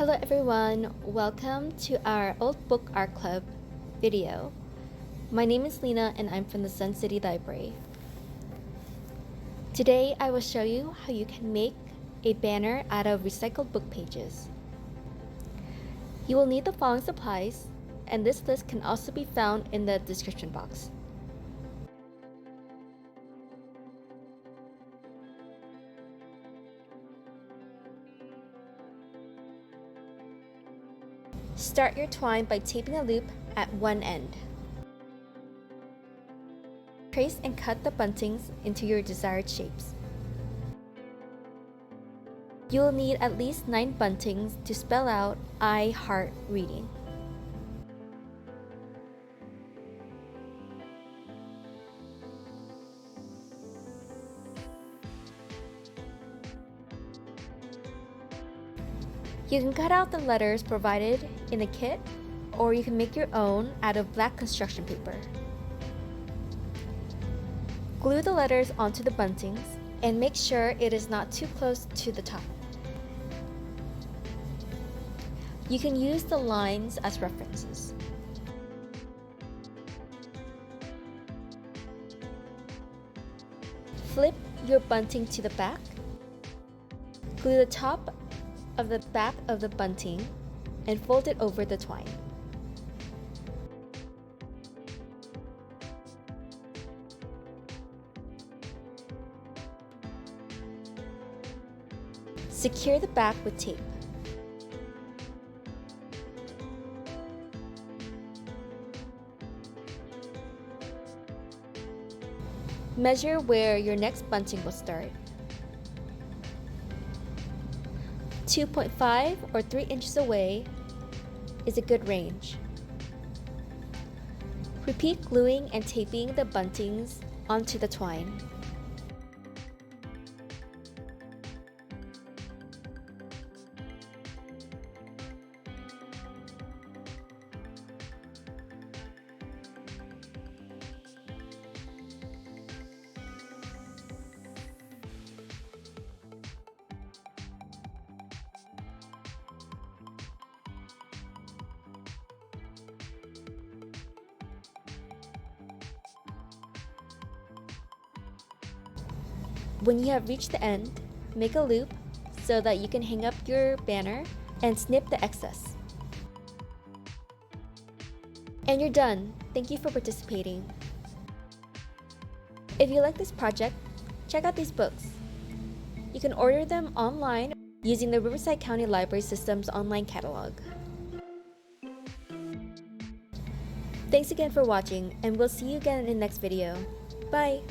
Hello everyone, welcome to our Old Book Art Club video. My name is Lena and I'm from the Sun City Library. Today I will show you how you can make a banner out of recycled book pages. You will need the following supplies, and this list can also be found in the description box. Start your twine by taping a loop at one end. Trace and cut the buntings into your desired shapes. You will need at least 9 buntings to spell out I heart reading. You can cut out the letters provided in the kit, or you can make your own out of black construction paper. Glue the letters onto the buntings and make sure it is not too close to the top. You can use the lines as references. Flip your bunting to the back. Glue the top of the back of the bunting and fold it over the twine. Secure the back with tape. Measure where your next bunting will start. 2.5 or 3 inches away is a good range. Repeat gluing and taping the buntings onto the twine. When you have reached the end, make a loop so that you can hang up your banner and snip the excess. And you're done. Thank you for participating. If you like this project, check out these books. You can order them online using the Riverside County Library System's online catalog. Thanks again for watching, and we'll see you again in the next video. Bye!